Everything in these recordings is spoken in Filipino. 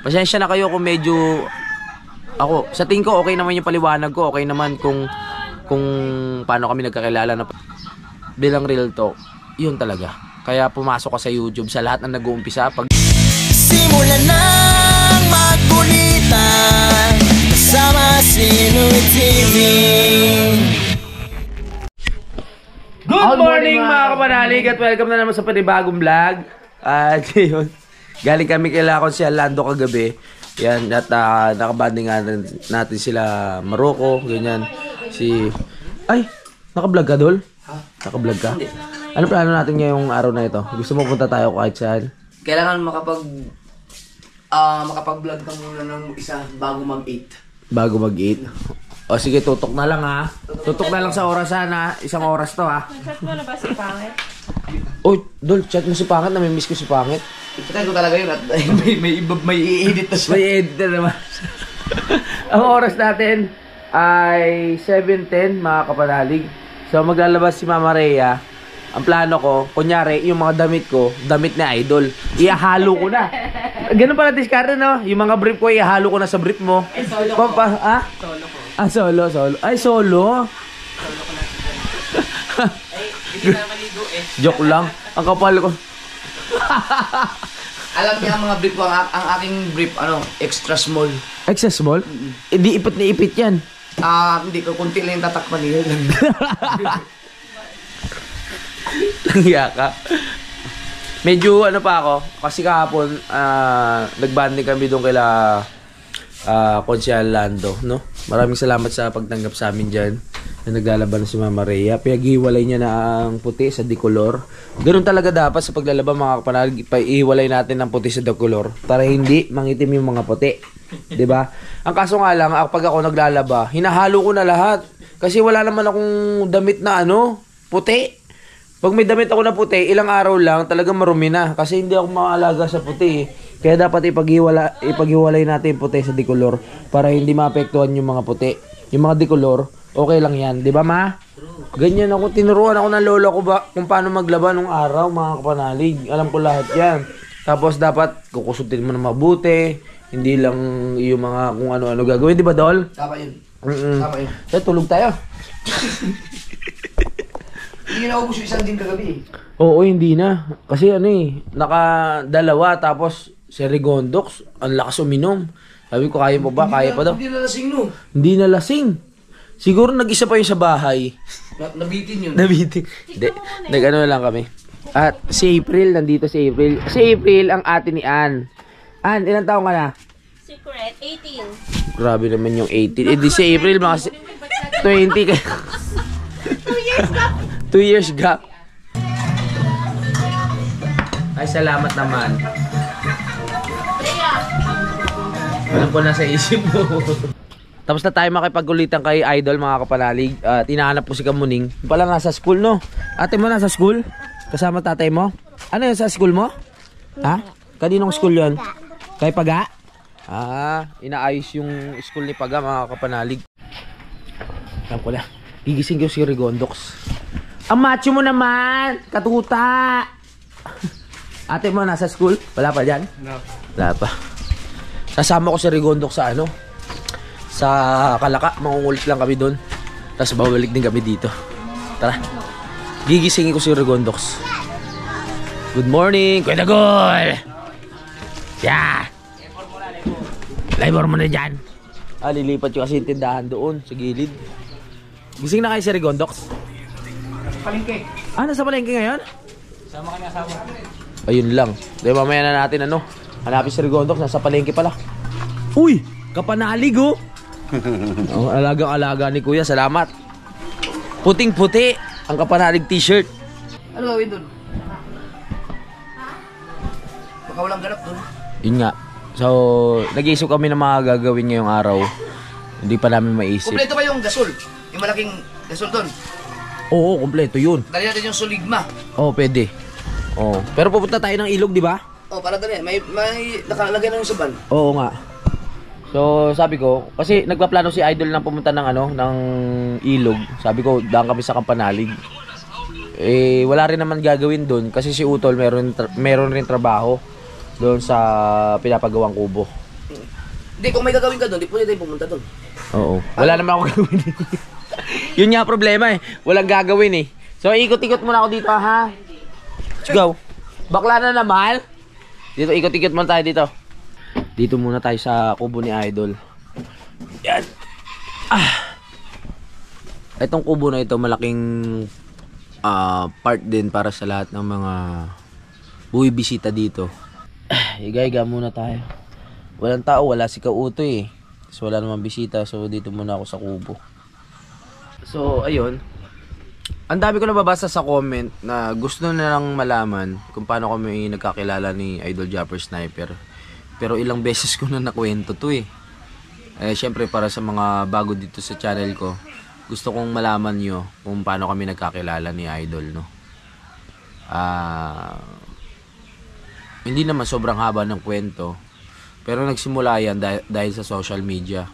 Pasensya na kayo kung medyo ako, sa tingin ko okay naman yung paliwanag ko, okay naman kung paano kami nagkakilala na bilang real talk. Yun talaga. Kaya pumasok ka sa YouTube sa lahat ng nag-uumpisa pag simulan nang magkulitan kasama si Louie TV. Good morning mga kapanalig at welcome na naman sa panibagong vlog. At yun, galing kami kay Konsehal Lando kagabi. Yan, at nakabanding natin sila Maroko, ganyan. Ay, nakablog ka, Dol? Nakablog ka? Ano plano natin ngayong araw na ito? Gusto mo punta tayo kahit saan? Kailangan makapag-vlog ka muna ng isa bago mag-8. Bago mag-8? O sige, tutok na lang ha. Tutok na lang sa orasan ha. Isang oras to ha. Chat mo na ba si Pangit? Oh, Dol, chat mo si Pangit. Namimiss ko si Pangit. Chat ko talaga yun at may i-edit na siya. May edit na naman. Ang oras natin ay 7:10 mga kapanalig. So maglalabas si Mama Rhea. Ang plano ko, kunyari, yung mga damit ko, damit na Idol. Iahalo ko na. Ganun pala diskarte, no? Yung mga brief ko, iahalo ko na sa brief mo. Eh, solo ko. Solo ko. Ah, solo. Ay, solo? Solo ko na. Ay, hindi na maligo eh. Joke lang. Ang kapal ko. Alam niya ang mga brief ko, ang aking brief, extra small. Extra small? Hindi ipit na ipit yan. Hindi ko, kunti lang yung tatakpan niya. Langya ka. Medyo pa ako, kasi kahapon, nagbanding kami doon kaila Konsehal Lando, no? Maraming salamat sa pagtanggap sa amin dyan na naglalaban si Mama Rhea. Pinag-iwalay niya na ang puti sa decolor. Ganun talaga dapat sa paglalaban mga kapanalig, paiiwalay natin ng puti sa decolor para hindi mangitim yung mga puti. 'Di ba? Ang kaso nga lang, pag ako naglalaba, hinahalo ko na lahat kasi wala naman akong damit na puti. Pag may damit ako na puti, ilang araw lang talagang marumi na kasi hindi ako maalaga sa puti. Kaya dapat ipaghiwalay natin yung puti sa decolor para hindi maapektuhan yung mga puti. Yung mga decolor, okay lang yan. Di ba, Ma? Ganyan ako. Tinuruan ako ng lola ko ba kung paano maglaba nung araw, mga kapanalig. Alam ko lahat yan. Tapos dapat kukusutin mo na mabuti. Hindi lang yung mga kung ano-ano gagawin. Di ba, Dol? Tama yun. Tama yun. So, tulog tayo. Hindi na ubus yung isang din kagabi eh. Oo, hindi na. Kasi nakadalawa tapos si Rigondox, ang lakas uminom. Sabi ko, kaya mo ba? Kaya pa daw. Hindi na lasing no. Hindi na lasing. Siguro nag-isa pa yung sa bahay. Nabitin yun. Nabitin. Nag-ano lang kami. At si April, nandito si April. Si April, ang ate ni Ann. Ann, ilang taong ka na? Secret, 18. Grabe naman yung 18. Eh di si April, mga 20 ka. 2 years gap. 2 years gap. Ay, salamat naman. Alam ko na sa isip mo. Tapos na tayo makipagkulitan kay Idol mga kapanalig. Tinahanap ko si Kamuning. Pala nasa school, no? Ate mo nasa school? Kasama tatay mo? Ano yun sa school mo? Ha? Kaninong school yun? Kay Paga? Inaayos yung school ni Paga mga kapanalig. Alam ko na. Gigising ko si Rigondox. Ang macho mo naman! Katuta! Ate mo nasa school? Wala pa dyan? No. Wala pa. Sasama ko si Rigondox sa sa Kalaka. Mangungulit lang kami doon. Tapos babalik din kami dito. Tara. Gigisingin ko si Rigondox. Good morning, Kuya Dagol! Yeah! Labor mo na dyan. Lilipat yung kasi yung tindahan doon sa gilid. Gising na kayo si Rigondox? Palengke. Nasa palengke ngayon? Sama kami asawa. Ayun lang. Dahil mamaya na natin hanapin si Rigondox, nasa palengke pala. Uy! Kapanalig oh! Alagang-alaga ni Kuya, salamat. Puting-puti ang kapanalig t-shirt. Ano gawin dun? Baka walang ganap dun. Yun nga. So, nag-iisip kami ng mga gagawin ngayong araw. Hindi pa namin maisip. Kompleto ba yung gasol? Yung malaking gasol dun? Oo, kompleto yun. Dali natin yung Soligma. Oo, pwede. Oo. Pero pupunta tayo ng ilog, di ba? Para dali. May nakalagay na yung suban. Oo nga. So, sabi ko, kasi nagpaplano si Idol na pumunta ng ng ilog. Sabi ko, daan kami sa Kampanalig. Eh, wala rin naman gagawin doon kasi si Utol meron rin trabaho doon sa pinapagawang kubo. Hindi, kung may gagawin ka doon, di pwede tayong pumunta doon. Oo. Wala naman ako gagawin. Yun nga problema eh. Walang gagawin eh. So, ikot-ikot muna ako dito ha. Let's go. Bakla na naman. Dito, ikot-ikot muna tayo dito. Dito muna tayo sa kubo ni Idol. Yan. Itong kubo na ito, malaking part din para sa lahat ng mga buwibisita dito. Higa-higa muna tayo. Walang tao, wala si Kautoy eh. So wala namang bisita, so dito muna ako sa kubo. So ayun, ang dami ko nababasa sa comment na gusto na lang malaman kung paano kami nagkakilala ni Idol Japper Sniper. Pero ilang beses ko na nakwento to eh. Syempre para sa mga bago dito sa channel ko, gusto kong malaman nyo kung paano kami nagkakilala ni Idol, no? Hindi naman sobrang haba ng kwento. Pero nagsimula yan dahil sa social media.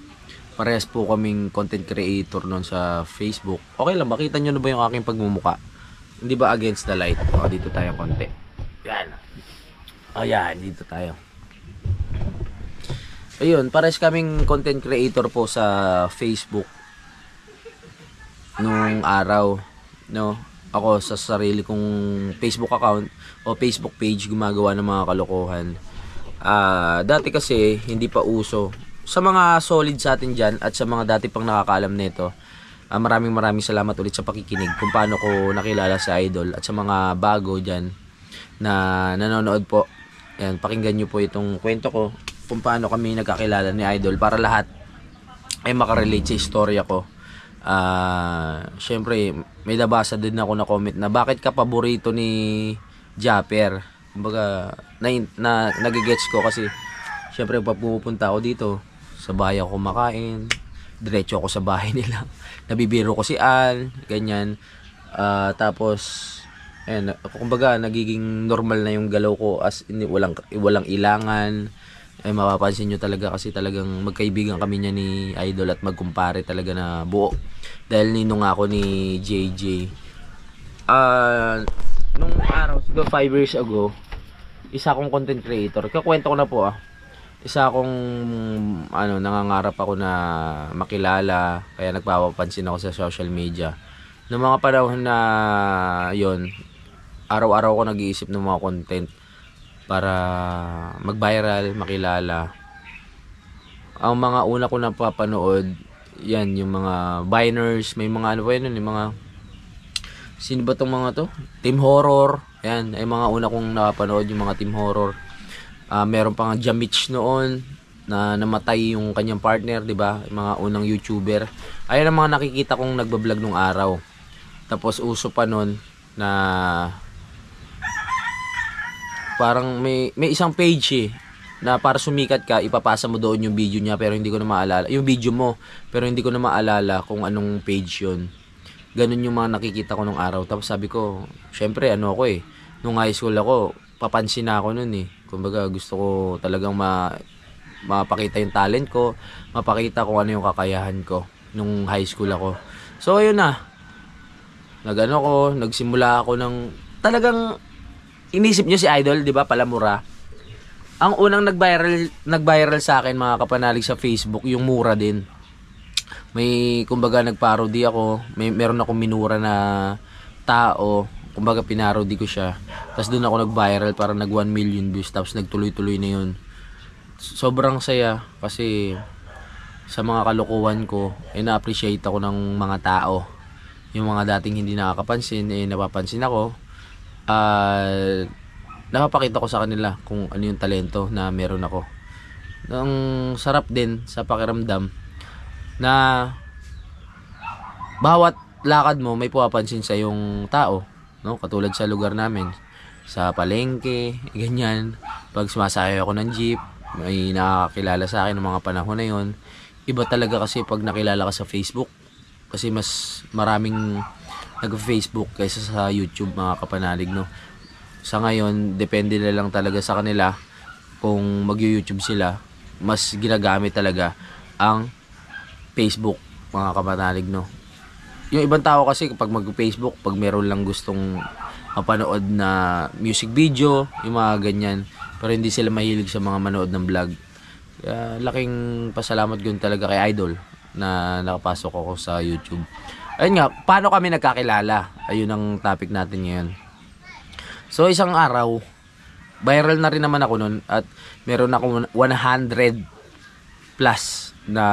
Parehas po kaming content creator noon sa Facebook. Okay lang, makita nyo na ba yung aking pagmumuka? Hindi ba against the light? O, dito tayo konti. Yan. O, yan. Dito tayo. Ayun, parehas kaming content creator po sa Facebook nung araw. No? Ako sa sarili kong Facebook account o Facebook page gumagawa ng mga kalokohan. Dati kasi hindi pa uso. Sa mga solid sa atin dyan at sa mga dati pang nakakaalam nito, maraming salamat ulit sa pakikinig kung paano ko nakilala si Idol. At sa mga bago dyan na nanonood po, yan, pakinggan nyo po itong kwento ko kung paano kami nagkakilala ni Idol para lahat ay makarelate sa istorya ko. Syempre may nabasa din ako na comment na bakit ka paborito ni Japper. Kumbaga nagigets ko kasi syempre pag pupunta ako dito sa bahay ako kumakain, diretso ako sa bahay nila, nabibiro ko si Al, ganyan. Tapos ayan, kumbaga nagiging normal na yung galaw ko as in, walang ilangan. Ay mapapansin nyo talaga kasi talagang magkaibigan kami niya ni Idol at magkumpare talaga na buo. Dahil ninong ako ni JJ. Nung araw, siguro 5 years ago, isa akong content creator. Kakwento ko na po Isa akong nangangarap ako na makilala, kaya nagpapapansin ako sa social media. Noong mga panahon na yon, araw-araw ako nag-iisip ng mga content para mag-viral, makilala. Ang mga una ko napapanood, yan, yung mga Viners, may mga yung mga, sino ba tong mga to? Team Horror, yan, ay mga una kong napapanood yung mga Team Horror. Meron pa nga Jamich noon, na namatay yung kanyang partner, di ba? Yung mga unang YouTuber. Ayan ang mga nakikita kong nagbablog nung araw. Tapos uso pa noon na parang may isang page na para sumikat ka, ipapasa mo doon yung video niya pero hindi ko na maalala. Yung video mo, pero hindi ko na maalala kung anong page yun. Ganun yung mga nakikita ko nung araw. Tapos sabi ko, syempre ako nung high school ako, papansin na ako nun Kumbaga gusto ko talagang mapakita yung talent ko, mapakita kung ano yung kakayahan ko nung high school ako. So ayun na. Nagsimula ako ng talagang inisip niyo si Idol, 'di ba, Palamura. Ang unang nag-viral sa akin mga kapanalig sa Facebook, yung mura din. May kumbaga nagparody ako, meron akong minura na tao, kumbaga pinarody ko siya. Tapos doon ako nag-viral, para nag 1 million views, tapos nagtuloy-tuloy na 'yun. Sobrang saya kasi sa mga kalokohan ko, na-appreciate ako ng mga tao. Yung mga dating hindi nakakapansin, napapansin ako. Napapakita ko sa kanila kung ano yung talento na meron ako. Ang sarap din sa pakiramdam na bawat lakad mo may pumapansin sa yung tao, no? Katulad sa lugar namin, sa palengke, ganyan. Pag sumasakay ako ng jeep, may nakakilala sa akin ng mga panahon na yon. Iba talaga kasi pag nakilala ka sa Facebook, kasi mas maraming nag-Facebook kaysa sa YouTube, mga kapanalig, no? Sa ngayon, depende na lang talaga sa kanila kung mag-YouTube sila. Mas ginagamit talaga ang Facebook, mga kapanalig, no? Yung ibang tao kasi kapag mag-Facebook, pag meron lang gustong mapanood na music video, yung mga ganyan, pero hindi sila mahilig sa mga manood ng vlog. Kaya laking pasalamat yun talaga kay Idol na nakapasok ako sa YouTube. Ayun nga, paano kami nagkakilala? Ayun ang topic natin ngayon. So isang araw, viral na rin naman ako nun at meron ako 100 plus na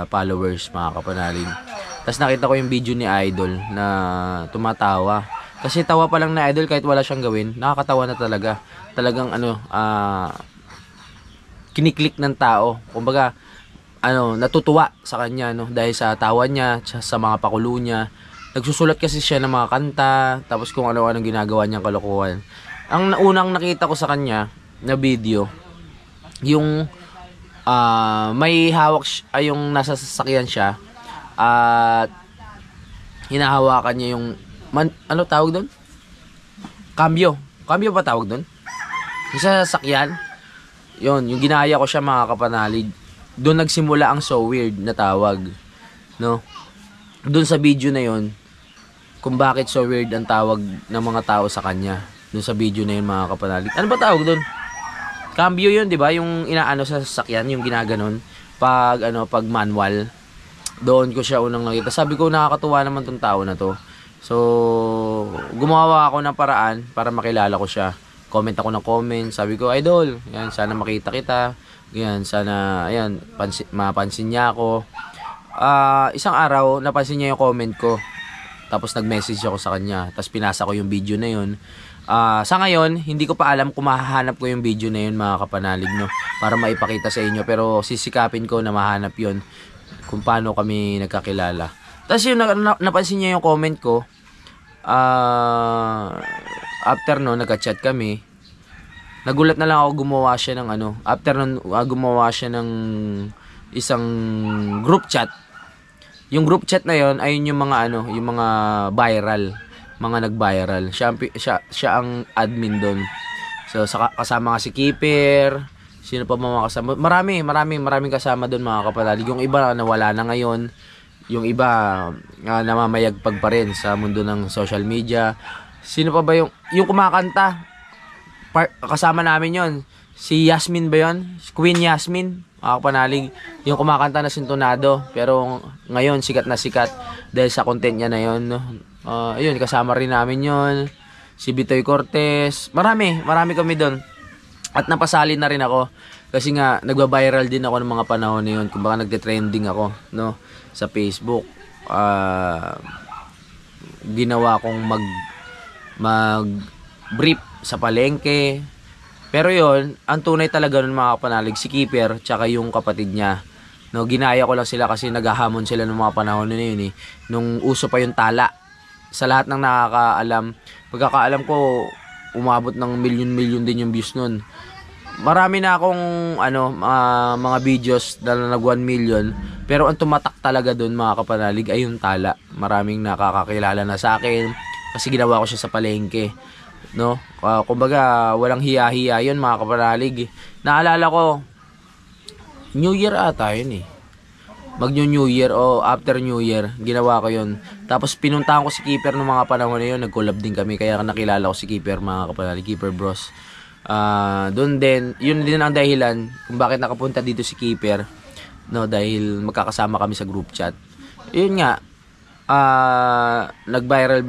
followers, mga kapanalig. Tapos nakita ko yung video ni Idol na tumatawa. Kasi tawa pa lang na Idol kahit wala siyang gawin, nakakatawa na talaga. Talagang kiniklik ng tao. Kumbaga, natutuwa sa kanya, no, dahil sa tawa niya, sa mga pakulo niya. Nagsusulat kasi siya ng mga kanta, tapos kung ano-anong ginagawa niyang kalokohan. Ang unang nakita ko sa kanya na video, yung may hawak yung nasa sasakyan siya at hinahawakan niya yung ano tawag doon? Cambio ba tawag doon? Yung sa sasakyan. Yun, yung ginaya ko siya, mga kapanalig. Doon nagsimula ang so weird na tawag, no? Doon sa video na yon, kung bakit so weird ang tawag ng mga tao sa kanya. Doon sa video na yun, mga kapanalig. Ano ba tawag doon? Cambio yun, di ba? Yung inaano sa sasakyan, yung ginaganon. Pag manual. Doon ko siya unang nakita. Sabi ko, nakakatuwa naman tong tao na to. So, gumawa ako ng paraan para makilala ko siya. Comment ako ng comment. Sabi ko, Idol, yan, sana makita kita. Yan, sana, ayan, mapansin niya ako. Isang araw, napansin niya yung comment ko. Tapos nag-message ako sa kanya. Tapos pinasa ko yung video na yun. Sa ngayon, hindi ko pa alam kung mahahanap ko yung video na yun, mga kapanalig, no? Para maipakita sa inyo. Pero sisikapin ko na mahanap yun kung paano kami nagkakilala. Tapos yun, napansin niya yung comment ko. After no, nagka-chat kami. Nagulat na lang ako, gumawa siya ng after nun, gumawa siya ng isang group chat. Yung group chat na yon, ayun yung mga yung mga viral, mga nag-viral. Siya ang admin doon. So kasama nga si Keeper, sino pa mga kasama? Maraming kasama doon, mga kapanalig. Yung iba nawala na ngayon. Yung iba namamayagpag pa rin sa mundo ng social media. Sino pa ba yung kumakanta? Kasama namin yon. Si Yasmin ba yon? Queen Yasmin, mga kapanalig. Yung kumakanta na sintonado. Pero ngayon sikat na sikat dahil sa content niya na yon. Ayun, kasama rin namin yon. Si Bitoy Cortez. Marami kami doon. At napasali na rin ako. Kasi nga, nagba-viral din ako ng mga panahon na yun. Kung baka nagte-trending ako, no? Sa Facebook. Ginawa kong mag-brief sa palengke. Pero yon, ang tunay talaga nun, mga kapanalig, si Keeper, tsaka yung kapatid niya. No, ginaya ko lang sila kasi naghahamon sila ng mga panahon na yun, eh. Nung uso pa yung tala. Sa lahat ng nakakaalam, pagkakaalam ko, umabot ng milyon-milyon din yung views nun. Marami na akong mga videos na nag 1 million, pero ang tumatak talaga doon, mga kapanalig, ay yung tala. Maraming nakakakilala na sa akin kasi ginawa ko siya sa palengke, no? Kumbaga walang hiya-hiya yun, mga kapanalig. Naalala ko, New Year ata yun, eh. New Year o after New Year, ginawa ko yun. Tapos pinuntahan ko si Keeper ng mga panahon na yun, nag-collab din kami, kaya nakilala ko si Keeper, mga kapanalig, Keeper Bros. Doon din, yun din ang dahilan kung bakit nakapunta dito si Keeper, no, dahil magkakasama kami sa group chat. Yun nga, nag-viral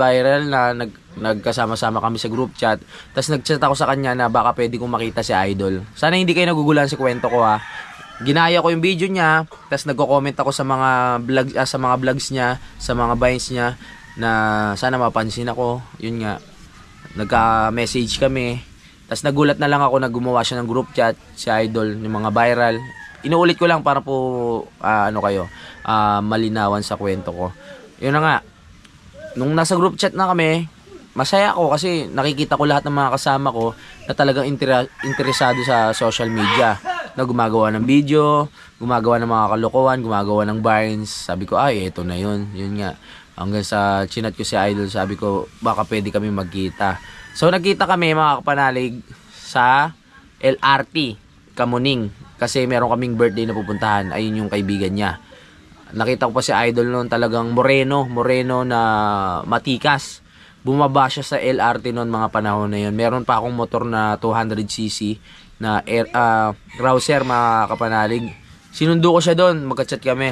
na nagkasama-sama kami sa group chat. Tapos nag-chat ako sa kanya na baka pwede kong makita si Idol. Sana hindi kayo nagugulan sa kwento ko, ha. Ginaya ko yung video niya, tapos nagko-comment ako sa mga vlogs niya, sa mga vines niya na sana mapansin ako. Yun nga, nagka-message kami. Tapos nagulat na lang ako na gumawa siya ng group chat, si Idol, yung mga viral. Inuulit ko lang para po malinawan sa kwento ko. Yun na nga, nung nasa group chat na kami, masaya ako kasi nakikita ko lahat ng mga kasama ko na talagang interesado sa social media. Na gumagawa ng video, gumagawa ng mga kalokohan, gumagawa ng vines. Sabi ko, ay, eto na yun. Yun nga. Hanggang sa chinat ko si Idol, sabi ko, baka pwede kami magkita. So, nagkita kami, mga kapanalig, sa LRT, Kamuning. Kasi meron kaming birthday na pupuntahan. Ayun yung kaibigan niya. Nakita ko pa si Idol noon, talagang moreno na matikas. Bumaba siya sa LRT noon, mga panahon na yun. Meron pa akong motor na 200cc. na browser, mga kapanalig. Sinundo ko siya doon, magka-chat kami.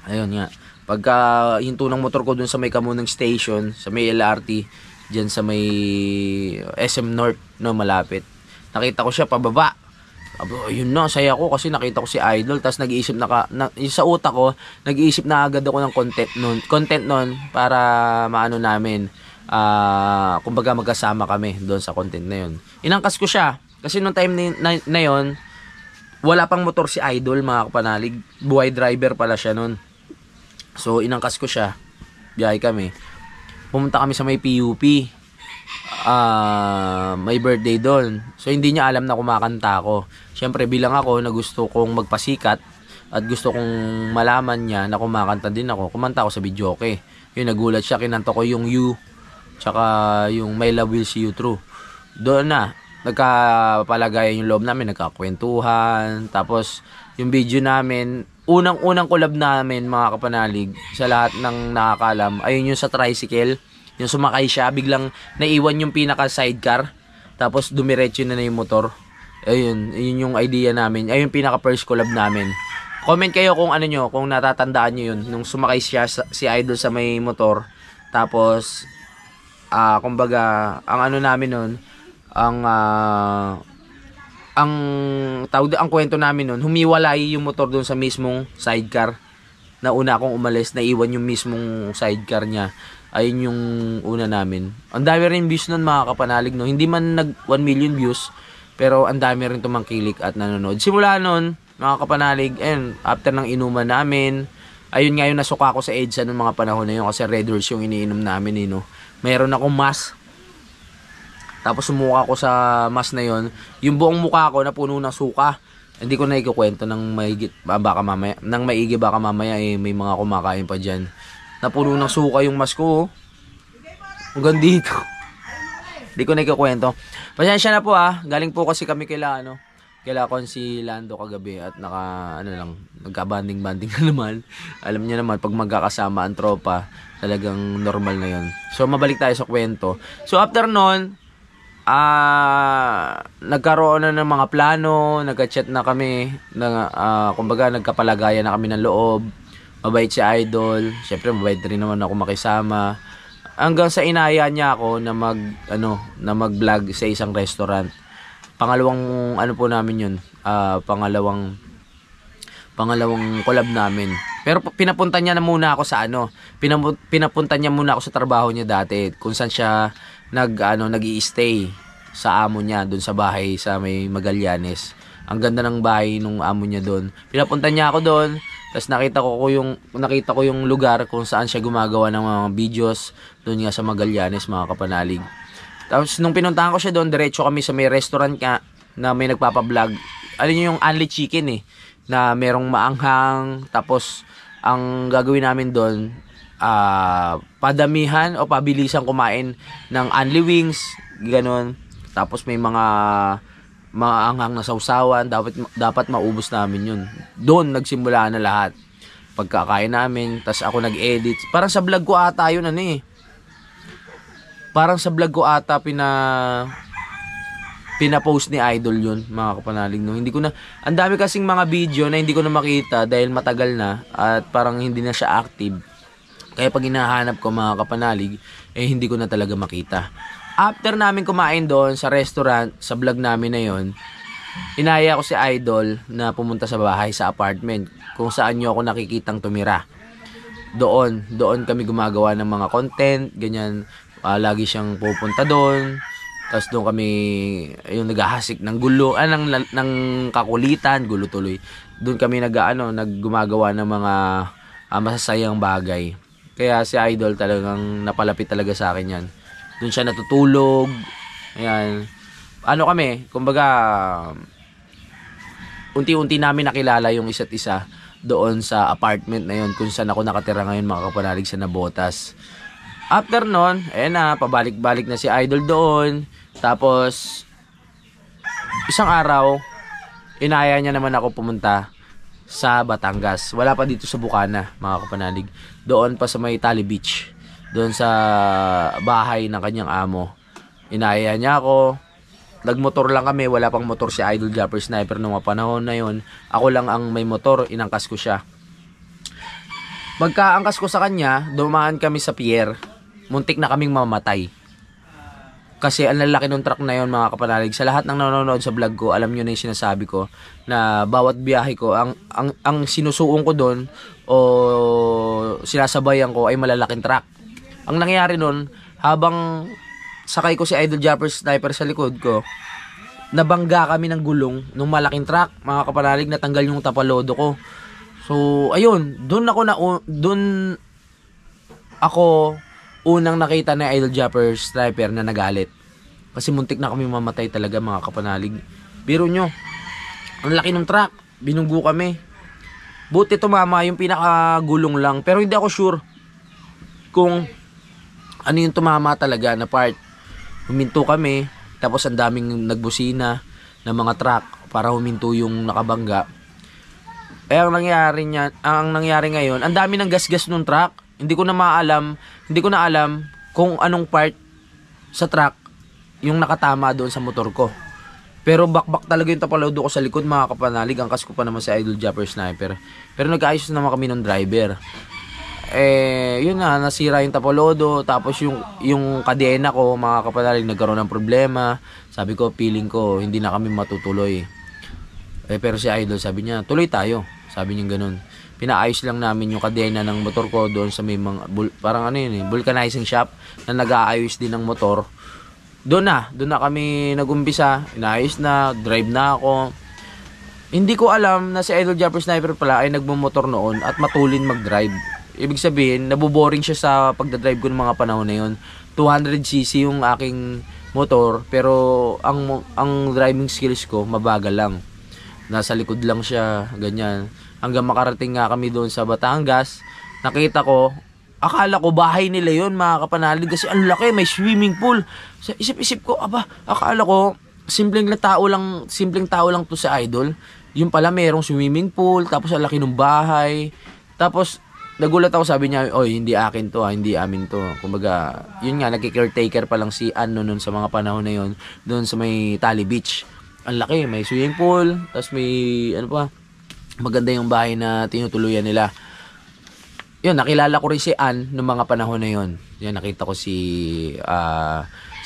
Ayun nga. Pagka hinto ng motor ko doon sa may Kamunang Station, sa may LRT, diyan sa may SM North, no, malapit. Nakita ko siya pababa. Yun na, saya ko kasi nakita ko si Idol. Tapos nag-iisip sa utak ko, nag-iisip na agad ako ng content nun para maano namin, kumbaga magkasama kami doon sa content na yun. Inangkas ko siya kasi nung time na yun, wala pang motor si Idol, mga kapanalig. Buhay driver pala siya nun. So inangkas ko siya, biyahe kami. Pumunta kami sa may PUP. May birthday doon. So hindi niya alam na kumakanta ako. Siyempre bilang ako na gusto kong magpasikat at gusto kong malaman niya na kumakanta din ako, kumanta ako sa videoke. Yun, nagulat siya, kinanta ko yung You tsaka yung My Love Will See You Through. Doon na nagkapalagayan yung loob namin, nagkakwentuhan. Tapos yung video namin, unang collab namin, mga kapanalig, sa lahat ng nakakalam, ayun yung sa tricycle. Yung sumakay siya, biglang naiwan yung pinaka sidecar, tapos dumiretso na yung motor. Ayun, yun yung idea namin. Ayun yung pinaka first collab namin. Comment kayo kung ano nyo, kung natatandaan nyo yun, nung sumakay siya si Idol sa may motor. Tapos kumbaga ang ano namin nun, ang kwento namin nun, humiwalay yung motor doon sa mismong sidecar. Na una akong umalis, naiwan yung mismong sidecar niya. Ayun yung una namin. Ang dami rin views nun, mga kapanalig, no? Hindi man nag 1 million views, pero ang dami rin tumangkilik at nanonood. Simula nun, mga kapanalig, ayun, after ng inuman namin, ayun nga yung nasuka ko sa EDSA nung mga panahon na yun, kasi Red Horse yung iniinom namin, no? Mayroon akong mask. Tapos sumuka ko sa mask na yun. Yung buong mukha ko napuno ng suka. Hindi ko na ikukwento ng maigi, baka mamaya may mga kumakain pa dyan. Napuno ng suka yung mask ko. Hanggang dito. Hindi ko na ikukwento. Pasensya na po galing po kasi kami kaila si Lando kagabi at nagka-banding-banding na naman. Alam niyo naman, pag magkakasama ang tropa, talagang normal na yon. So mabalik tayo sa kwento. So after nun, nagkaroon na ng mga plano, nagka-chat na kami, kumbaga nagkapalagayan na kami ng loob. Mabait si Idol, syempre mabait rin naman ako makisama. Hanggang sa inaya niya ako na mag-vlog sa isang restaurant. Pangalawang po namin yun, pangalawang collab namin. Pero pinapunta niya na muna ako sa pinapunta niya muna ako sa trabaho niya dati, kung saan siya nag-i-stay sa amo niya doon sa bahay sa may Magallanes. Ang ganda ng bahay nung amo niya doon. Pinapunta niya ako doon, tapos nakita ko yung lugar kung saan siya gumagawa ng mga videos doon nga sa Magallanes, mga kapanalig. Tapos nung pinuntahan ko siya doon, diretso kami sa may restaurant na may nagpapa-vlog. Alam niyo yung Unli Chicken na merong maanghang, tapos ang gagawin namin doon, padamihan o pabilisang kumain ng Unli Wings, gano'n. Tapos may mga anghang na sausawan, dapat maubos namin yun. Doon nagsimula na lahat. Pagkakain namin, tas ako nag-edit. Parang sa vlog ko ata yun Parang sa vlog ko ata pina-post ni Idol yun, mga kapanalig, no. Hindi ko na, ang dami kasing mga video na hindi ko na makita dahil matagal na at parang hindi na siya active. Kaya pag hinahanap ko, mga kapanalig, hindi ko na talaga makita. After namin kumain doon sa restaurant, sa vlog namin na yon, inaya ko si Idol na pumunta sa bahay, sa apartment, kung saan nyo ako nakikitang tumira. Doon kami gumagawa ng mga content, ganyan. Lagi siyang pupunta doon. Tapos doon kami yung naghahasik ng gulo, ng kakulitan, gulo tuloy. Doon kami naggumagawa ng mga masasayang bagay. Kaya si Idol talagang napalapit talaga sa akin yan. Doon siya natutulog. Ayan. Kumbaga, unti-unti namin nakilala yung isa't isa doon sa apartment na yun, kung saan ako nakatira ngayon, mga kapanalig, sa Nabotas. After nun, pabalik-balik na si Idol doon. Tapos, isang araw, inaya niya naman ako pumunta sa Batangas. Wala pa dito sa Bukana, mga kapanalig. Doon pa sa may Tali Beach. Doon sa bahay ng kanyang amo. Inaya niya ako. nagmotor lang kami, wala pang motor si Idol Japper Sniper nung mga panahon na yon. Ako lang ang may motor, inangkas ko siya. Pagkaangkas ko sa kanya, dumaan kami sa pier. Muntik na kaming mamatay. Kasi ang lalaki ng truck na yon, mga kapanalig. Sa lahat ng nanonood sa vlog ko, alam nyo na yung sinasabi ko na bawat biyahe ko, ang sinusuong ko doon o sinasabayan ko ay malalaking truck. Ang nangyari nun, habang sakay ko si Idol Japper Sniper sa likod ko, nabangga kami ng gulong ng malaking truck, mga kapanalig, natanggal yung tapalodo ko. So, ayun, doon ako unang nakita na Idol Japper Sniper na nagalit. Kasi muntik na kami mamatay talaga, mga kapanalig. Biro nyo, ang laki ng truck, binunggo kami. Buti tumama yung pinakagulong lang, pero hindi ako sure kung ano yung tumama talaga na part. Huminto kami, tapos ang daming nagbusina ng mga truck para huminto yung nakabangga. Eh ang nangyari ngayon, ang dami ng gasgas ng truck. Hindi ko na alam kung anong part sa truck yung nakatama doon sa motor ko. Pero bakbak talaga yung tapalodo ko sa likod, mga kapanalig. Angkas ko pa naman si Idol Japper Sniper. Pero nag-ayos naman kami ng driver. Yun na, nasira yung tapalodo. Tapos yung kadena ko, mga kapanalig, nagkaroon ng problema. Sabi ko, feeling ko hindi na kami matutuloy. Pero si Idol, sabi niya, tuloy tayo. Sabi niya ganun. Pinaayos lang namin yung kadena ng motor ko doon sa may mga parang vulcanizing shop na nag-aayos din ng motor. Doon na kami nagumpisa. Inaayos na, drive na ako. Hindi ko alam na si Idol Japper Sniper pala ay nagmumotor noon at matulin mag-drive. Ibig sabihin, naboboring siya sa pagdadrive ko ng mga panahon na yun. 200cc yung aking motor, pero ang driving skills ko mabagal lang. Nasa likod lang siya, ganyan. Hanggang makarating nga kami doon sa Batangas, nakita ko, akala ko bahay nila yun, mga kapanalig, kasi ang laki, may swimming pool. Sa isip-isip ko, akala ko simpleng tao lang to sa Idol. Yung pala merong swimming pool, tapos ang laki ng bahay. Tapos nagulat ako, sabi niya, oy, hindi akin to, hindi amin to. Kumbaga, yun nga, nagki-caretaker pa lang si Ann noon sa mga panahon na yun, doon sa may Tali Beach. Ang laki, may swimming pool, tapos may, maganda yung bahay na tinutuluyan nila. Yun, nakilala ko rin si Ann noong mga panahon na yun. Yan, nakita ko si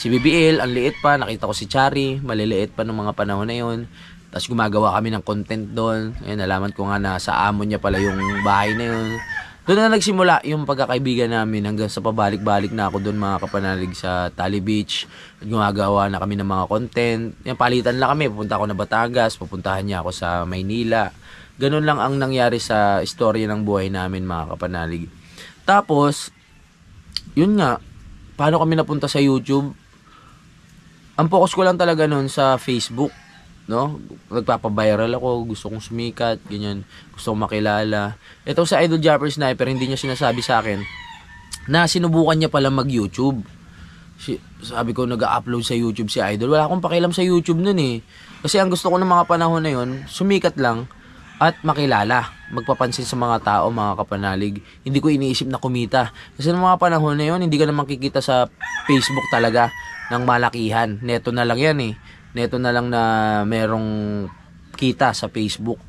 BBL, ang liit pa. Nakita ko si Chari, maliliit pa noong mga panahon na yun. Tapos gumagawa kami ng content doon. Ayun, nalaman ko nga na sa amo niya pala yung bahay na yun. Doon na nagsimula yung pagkakaibigan namin hanggang sa pabalik-balik na ako doon, mga kapanalig, sa Tali Beach. Gumagawa na kami ng mga content. Yan, palitan lang kami. Pupunta ako na Batangas, pupuntahan niya ako sa Maynila. Ganun lang ang nangyari sa istorya ng buhay namin, mga kapanalig. Tapos, yun nga, paano kami napunta sa YouTube? Ang focus ko lang talaga noon sa Facebook, no? Nagpapa-viral ako, gusto kong sumikat, ganyan, gusto kong makilala. Ito sa Idol Japper Sniper, hindi niya sinasabi sa akin na sinubukan niya pala mag-YouTube. Sabi ko, nag-upload sa YouTube si Idol. Wala akong pakialam sa YouTube noon eh. Kasi ang gusto ko ng mga panahon na yun, sumikat lang at makilala, magpapansin sa mga tao, mga kapanalig. Hindi ko iniisip na kumita. Kasi ng mga panahon na yun, hindi ka naman kikita sa Facebook talaga ng malakihan. Neto na lang yan eh. Neto na lang na merong kita sa Facebook.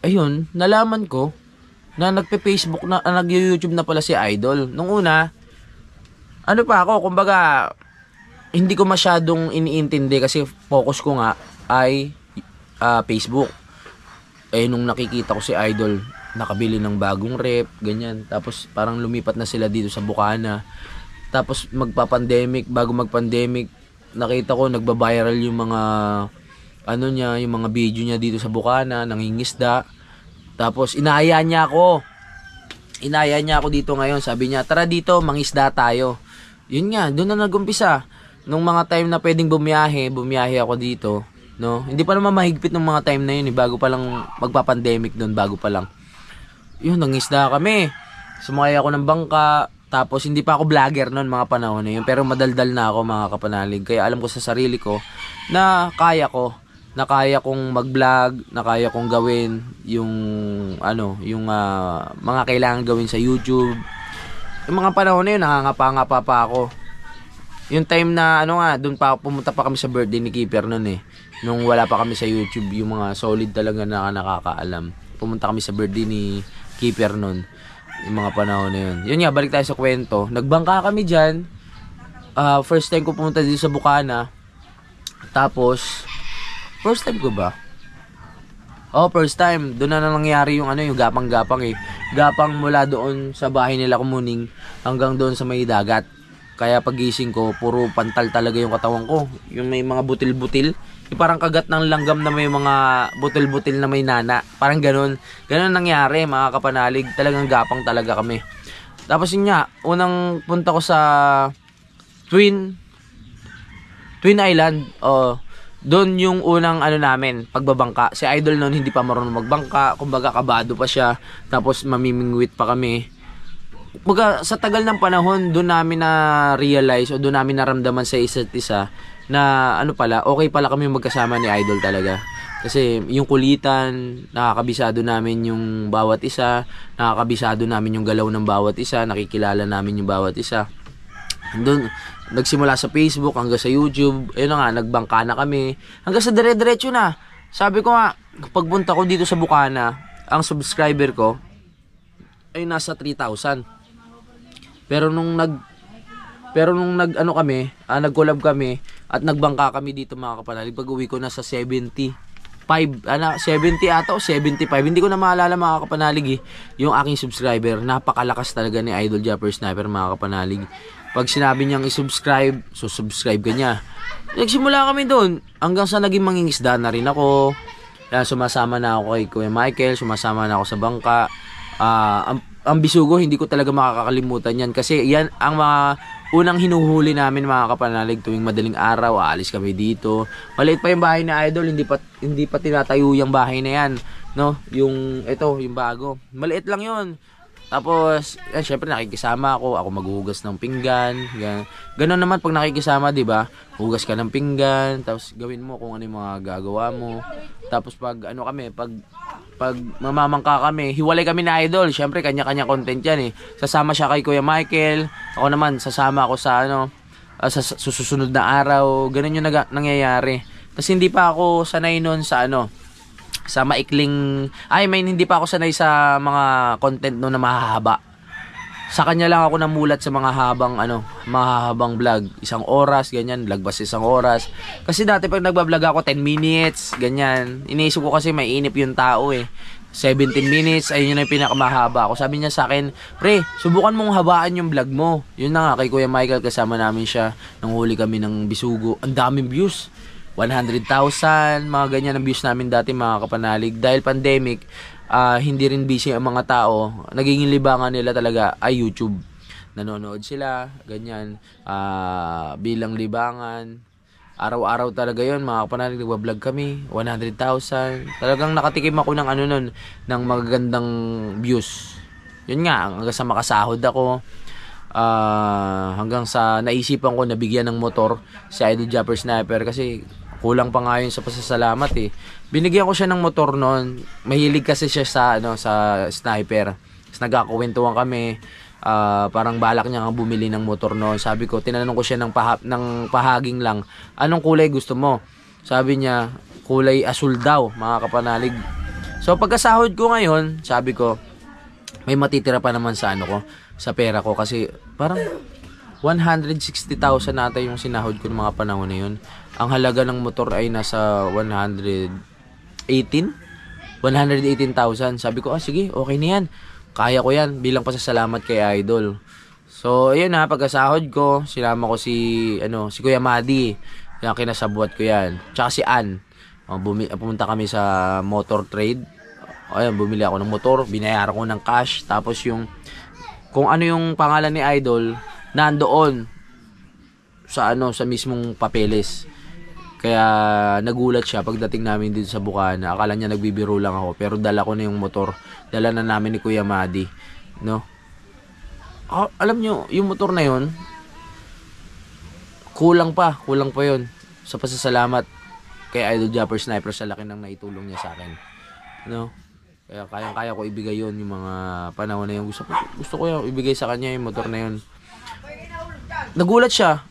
Ayun, nalaman ko na nagpe-Facebook na, nag-YouTube na pala si Idol. Nung una, ano pa ako, kumbaga, hindi ko masyadong iniintindi kasi focus ko nga ay Facebook. Nung nakikita ko si Idol, nakabili ng bagong rep, ganyan. Tapos parang lumipat na sila dito sa Bukana. Tapos bago mag-pandemic, nakita ko nagba-viral yung mga yung mga video niya dito sa Bukana, nangingisda. Tapos inaaya niya ako dito ngayon. Sabi niya, tara dito, mangisda tayo. Yun nga, doon na nagumpisa. Nung mga time na pwedeng bumiyahe ako dito, no? Hindi pa naman mahigpit ng mga time na yun, bago pa lang magpa-pandemic doon, bago pa lang. Yun, nangisda kami. Sumakay ako ng bangka. Tapos hindi pa ako vlogger noon, mga panahon na yun, pero madaldal na ako, mga kapanalig. Kaya alam ko sa sarili ko na kaya kong mag-vlog, na kaya kong gawin yung mga kailangan gawin sa YouTube. Yung mga panahon na yun, nakangapa-ngapa pa ako. Yung time na ano nga, doon pa pumunta pa kami sa birthday ni Keeper noon eh. Nung wala pa kami sa YouTube, yung mga solid talaga na nakakaalam. Pumunta kami sa birthday ni Keeper noon. Yung mga panahon na yun. Yun nga, balik tayo sa kwento. Nagbangka kami dyan. First time ko pumunta dito sa Bukana. Tapos, first time ko ba? First time. Doon na nangyari yung ano, yung gapang-gapang eh. Gapang mula doon sa bahay nila Kumuning hanggang doon sa may dagat. Kaya pagising ko, puro pantal talaga yung katawan ko. Yung may mga butil-butil. Yung parang kagat ng langgam na may mga butil-butil na may nana. Parang ganun. Ganun nangyari, mga kapanalig. Talagang gapang talaga kami. Tapos yun nga, unang punta ko sa Twin Island. Doon yung unang ano namin, pagbabangka. Si Idol noon hindi pa marunong magbangka. Kumbaga kabado pa siya. Tapos mamimingwit pa kami. Kumbaga sa tagal ng panahon, doon namin na realize o doon namin naramdaman sa isa't isa na ano pala, okay pala kami magkasama ni Idol talaga. Kasi yung kulitan, nakakabisado namin yung bawat isa, nakakabisado namin yung galaw ng bawat isa, nakikilala namin yung bawat isa. Doon nagsimula sa Facebook hanggang sa YouTube, ayun na nga, nagbangka na kami hanggang sa dire-diretso na. Sabi ko nga, pagpunta ko dito sa Bukana, ang subscriber ko ay nasa 3,000. Pero nung nag-collab kami at nagbangka kami dito mga kapanalig, pag-uwi ko nasa 70 ata o 75. Hindi ko na maalala mga kapanalig eh. Yung aking subscriber, napakalakas talaga ni Idol Japper Sniper mga kapanalig. Pag sinabi niyang i-subscribe, so subscribe ka niya. Nagsimula kami doon hanggang sa naging mangingisda na rin ako. Sumasama na ako kay Kuya Michael, sumasama na ako sa bangka. Ang bisugo, hindi ko talaga makakalimutan yan. Kasi yan ang mga unang hinuhuli namin mga kapanalig tuwing madaling araw. Aalis kami dito. Maliit pa yung bahay ni Idol, hindi pa tinatayo yung bahay na yan. No? Yung bago. Maliit lang yun. Tapos, syempre nakikisama ako maghuhugas ng pinggan. Ganon naman pag nakikisama, 'di ba? Hugas ka ng pinggan, tapos gawin mo kung ano yung mga gagawa mo. Tapos pag mamamangka kami, hiwalay kami na Idol. Syempre kanya-kanya content 'yan eh. Sasama siya kay Kuya Michael, ako naman sasama ako sa sa susunod na araw. Ganon yung nangyayari. Tapos hindi pa ako sanay noon sa sa maikling, hindi pa ako sanay sa mga content no na mahahaba. Sa kanya lang ako namulat sa mga mahahabang vlog. 1 oras, ganyan, lagpas 1 oras. Kasi dati pag nagbablog ako 10 minutes, ganyan. Iniisip ko kasi mainip yung tao eh. 17 minutes, ayun yung pinakamahaba ako. Sabi niya sa akin, pre, subukan mong habaan yung vlog mo. Yun na nga, kay Kuya Michael, kasama namin siya. Nang huli kami ng bisugo. Ang daming views. 100,000, mga ganyan ang views namin dati mga kapanalig. Dahil pandemic, hindi rin busy ang mga tao. Naging libangan nila talaga ay YouTube. Nanonood sila, ganyan, bilang libangan. Araw-araw talaga yon mga kapanalig, nagbablog kami, 100,000. Talagang nakatikim ako ng ng magagandang views. Yun nga, hanggang sa makasahod ako. Hanggang sa naisipan ko na bigyan ng motor si Idol Japper Sniper kasi kulang pa nga yun sa pasasalamat eh. Binigyan ko siya ng motor noon. Mahilig kasi siya sa sa sniper. Tapos nagkakwentuhan kami. Parang balak niya nga bumili ng motor noon. Sabi ko, tinanong ko siya ng pahaging lang, anong kulay gusto mo? Sabi niya, kulay asul daw, mga kapanalig. So pagkasahod ko ngayon, sabi ko, may matitira pa naman sa sa pera ko kasi parang 160,000 nata yung sinahod ko ng mga panahon na yun. Ang halaga ng motor ay nasa 118,000. Sabi ko, sige, okay na yan. Kaya ko yan bilang pasasalamat kay Idol. So, ayun pagkasahod ko, sinama ko si Kuya Madi. Yung kinasabuat ko yan. Tsaka si Ann. Pumunta kami sa motor trade. Ayun, bumili ako ng motor, binayaran ko ng cash. Tapos kung ano yung pangalan ni Idol, nandoon sa sa mismong papeles. Kaya nagulat siya pagdating namin dito sa Bukana. Akala niya nagbibiro lang ako, pero dala ko na yung motor. Dala na namin ni Kuya Madi, no? Alam nyo, yung motor na yun, kulang pa yun sa pasasalamat kay Idol Japper Sniper sa laki ng naitulong niya sa akin, no? Kaya kaya ko ibigay yun yung mga panahon na yun. Gusto ko yung ibigay sa kanya yung motor na yun. Nagulat siya.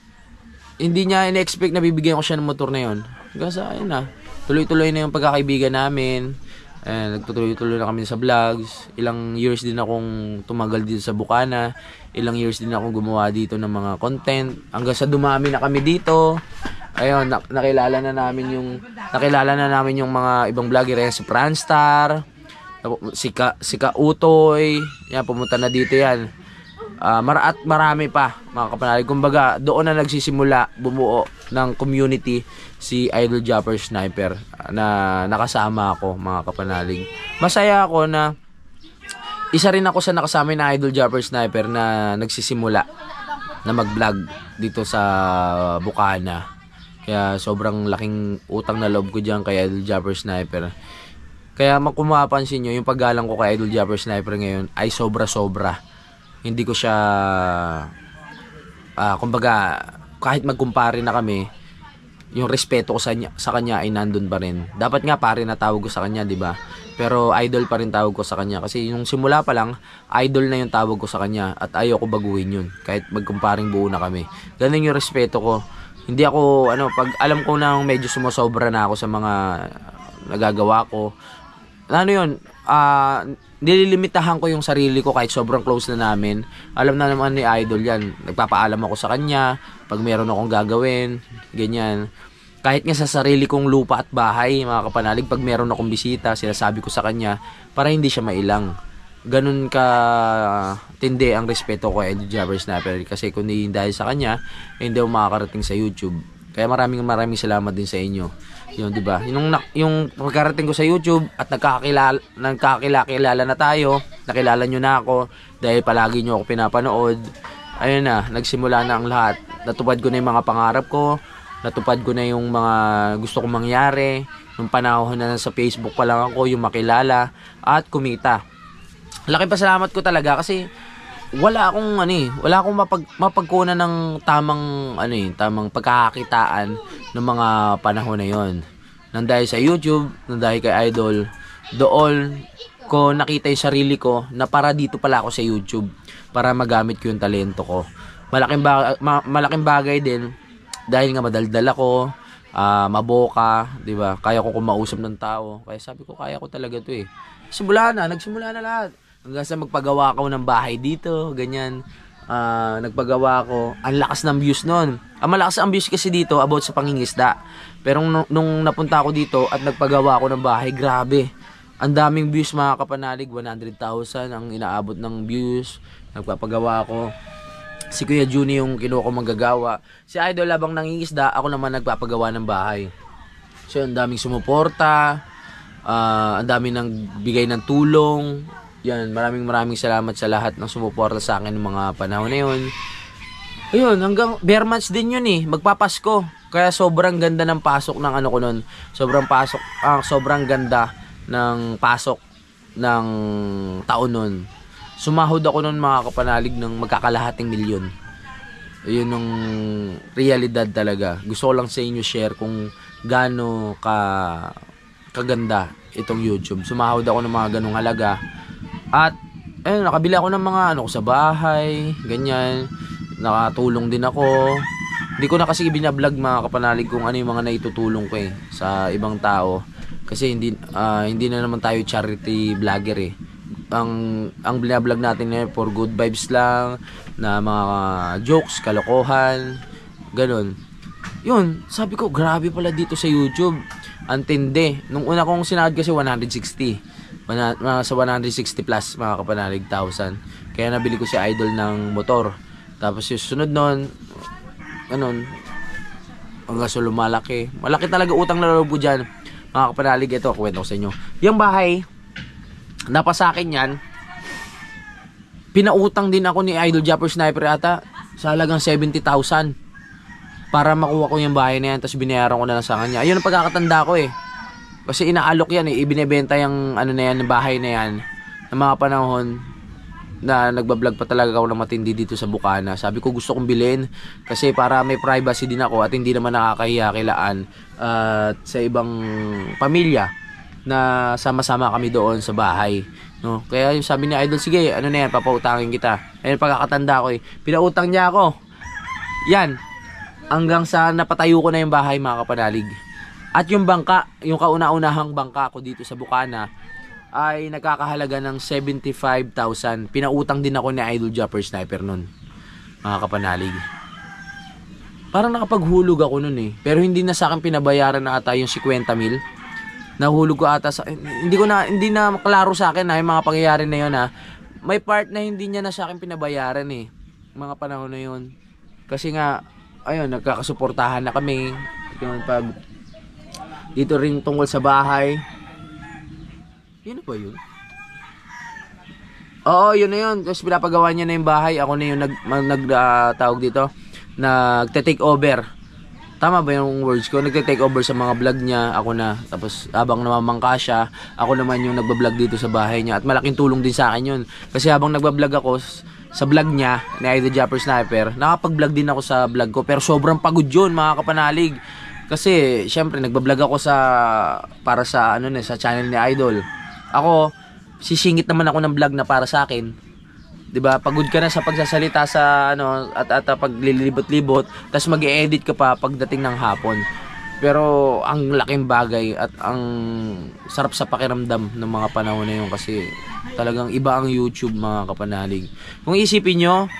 hindi niya in-expect na bibigyan ko siya ng motor na yon. Hanggang sa ayun na. Tuloy-tuloy na yung pagkakaibigan namin. Nagtutuloy-tuloy na kami sa vlogs. Ilang years din akong tumagal dito sa Bukana. Ilang years din akong gumawa dito ng mga content. Hanggang sa dumami na kami dito. Ayun, nakilala na namin yung mga ibang vlogger, yan, si Franstar, si Utoy, yan, pumunta na dito yan. At marami pa, mga kapanalig. Kumbaga, doon na nagsisimula bumuo ng community si Idol Japper Sniper na nakasama ako, mga kapanalig. Masaya ako na isa rin ako sa nakasama na Idol Japper Sniper na nagsisimula na mag-vlog dito sa Bukana. Kaya sobrang laking utang na loob ko dyan kay Idol Japper Sniper. Kaya kung mapapansin nyo, yung paggalang ko kay Idol Japper Sniper ngayon ay sobra-sobra. Hindi ko siya, kumbaga, kahit magkumpare na kami, yung respeto ko sa kanya ay nandun pa rin. Dapat nga pare na tawag ko sa kanya, di ba? Pero idol pa rin tawag ko sa kanya. Kasi yung simula pa lang, idol na yung tawag ko sa kanya. At ayoko baguhin yun. Kahit magkumparing buo na kami. Ganun yung respeto ko. Hindi ako, pag alam ko na medyo sumusobra na ako sa mga nagagawa ko, nililimitahan ko yung sarili ko kahit sobrang close na namin. Alam na naman ni Idol yan. Nagpapaalam ako sa kanya pag meron akong gagawin, ganyan. Kahit nga sa sarili kong lupa at bahay, mga kapanalig, pag meron akong bisita, sinasabi ko sa kanya para hindi siya mailang. Ganun ka tindi ang respeto ko kay Idol Japper Sniper, kasi kung hindi dahil sa kanya, hindi ako makakarating sa YouTube. Kaya maraming salamat din sa inyo. Yun, di ba? Yung pagkarating ko sa YouTube at nagkakilala na tayo, nakilala nyo na ako dahil palagi nyo ako pinapanood. Ayun na, nagsimula na ang lahat. Natupad ko na yung mga pangarap ko, natupad ko na yung mga gusto kong mangyari. Nung panahon na sa Facebook pa lang ako, yung makilala at kumita. Laki pasalamat ko talaga kasi wala akong mapagkunan ng tamang pagkakakitaan ng mga panahon na yon. Nang dahil sa YouTube, nang dahil kay Idol, doon ko nakita yung sarili ko na para dito pala ako sa YouTube para magamit ko yung talento ko. Malaking bagay din dahil nga madaldal ako, maboka, di ba? Kaya ko kumausap ng tao. Kaya sabi ko, kaya ko talaga 'to eh. Nagsimula na lahat. Hanggang sa magpagawa ako ng bahay dito, ganyan. Nagpagawa ako. Ang lakas ng views nun. Ang malakas ang views kasi dito about sa pangingisda. Pero nung napunta ako dito at nagpagawa ako ng bahay, grabe. Ang daming views, mga kapanalig. 100,000 ang inaabot ng views. Nagpapagawa ako. Si Kuya Juni yung kinuha ko manggagawa. Si Idol habang nangingisda, ako naman nagpapagawa ng bahay. So, ang daming sumuporta. Ang daming nang bigay ng tulong. Yan, maraming salamat sa lahat ng sumuporta sa akin ng mga panahon na yun. Ayun, hanggang bare months din yun eh, magpapasko. Kaya sobrang ganda ng pasok ng ko nun. Sobrang ganda ng pasok ng taon nun. Sumahod ako nun, mga kapanalig, ng magkakalahating milyon. Ayun yung realidad talaga. Gusto ko lang sa inyo share kung gaano kaganda itong YouTube. Sumahod ako ng mga ganong halaga. At ayun, nakabili ako ng mga ko sa bahay, ganyan. Nakatulong din ako. Hindi ko na kasi binablog, mga kapanalig, kung ano yung mga naitutulong ko sa ibang tao. Kasi hindi na naman tayo charity vlogger eh. Ang binablog natin na for good vibes lang, na mga jokes, kalokohan, ganun. Yun, sabi ko, grabe pala dito sa YouTube. Ang tindi. Nung una kong sinahod kasi 160. Sa 160 plus, mga kapanalig, 1,000. Kaya nabili ko si Idol ng motor. Tapos yung sunod nun, hanggang sa lumalaki. Malaki talaga utang na loob ko dyan. Mga kapanalig, ito, kwento ko sa inyo. Yung bahay, napasa akin yan. Pinautang din ako ni Idol Japper Sniper ata sa halagang 70,000 para makuha ko yung bahay na yan. Tapos binayaran ko na lang sa kanya. Ayun ang pagkakatanda ko eh. Kasi inaalok yan eh, ibinebenta yung yung bahay na yan ng mga panahon na nagbablog pa talaga ako ng matindi dito sa Bukana. Sabi ko gusto kong bilhin kasi para may privacy din ako at hindi naman nakakahiya kilaan at sa ibang pamilya na sama-sama kami doon sa bahay. No? Kaya yung sabi ni Idol, sige, na yan, papautangin kita. Ayun pagkakatanda ko eh. Pinautang niya ako. Yan. hanggang sa napatayo ko na yung bahay, mga kapanalig. At yung bangka, yung kauna-unahang bangka ko dito sa Bukana ay nagkakahalaga ng 75,000. Pinautang din ako ni Idol Japper Sniper nun, mga kapanalig. Parang nakapaghulog ako nun eh. Pero hindi na sa akin pinabayaran na ata yung 50,000. Nahulog ko ata sa... Hindi na klaro sa akin na yung mga pangyayari na yun ha. May part na hindi niya na sa akin pinabayaran eh. Mga panahon na yun. Kasi nga, ayun, nagkakasuportahan na kami. Yung pag... Dito rin tungkol sa bahay. Yun ba yun? Oo, yun na yun. Tapos pinapagawa niya na yung bahay. Ako na yung tawag dito. Nagte-take over. Tama ba yung words ko? Nagte-take over sa mga vlog niya. Ako na. Tapos habang namamangka siya, ako naman yung nagbablog dito sa bahay niya. At malaking tulong din sa akin yun. Kasi habang nagbablog ako sa vlog niya, ni Idol Japper Sniper, nakapag-vlog din ako sa vlog ko. Pero sobrang pagod yun, mga kapanalig. Kasi syempre nagbablog ako para sa sa channel ni Idol. Ako, sisingit naman ako ng vlog na para sa akin. 'Di ba? Pagod ka na sa pagsasalita sa at paglilibot-libot, tapos mag-e-edit ka pa pagdating ng hapon. Pero ang laking bagay at ang sarap sa pakiramdam ng mga panahon na yun kasi talagang iba ang YouTube, mga kapanalig. Kung isipin nyo,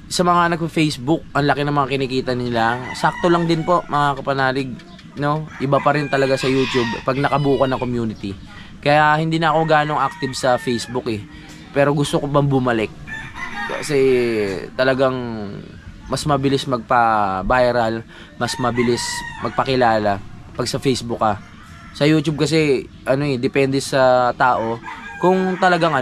sa mga nagpo-Facebook, ang laki ng mga kinikita nila. Sakto lang din po, mga kapanalig, no? Iba pa rin talaga sa YouTube pag nakabuo ka ng community. Kaya hindi na ako ganong active sa Facebook eh. Pero gusto ko bang bumalik. Kasi talagang mas mabilis magpa-viral, mas mabilis magpakilala pag sa Facebook ka. Sa YouTube kasi depende sa tao kung talagang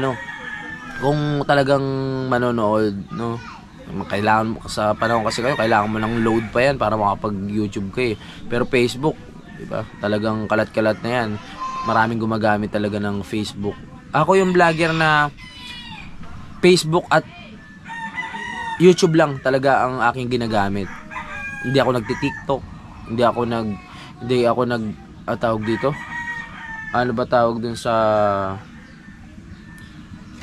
kung talagang manonood, no? Kailangan mo sa panahon kasi kailangan mo ng load pa yan para makapag-YouTube ka eh. Pero Facebook, di ba? Talagang kalat-kalat na yan. Maraming gumagamit talaga ng Facebook. Ako yung vlogger na Facebook at YouTube lang talaga ang aking ginagamit. Hindi ako nagti-TikTok, hindi ako tawag dito. Ano ba tawag dun sa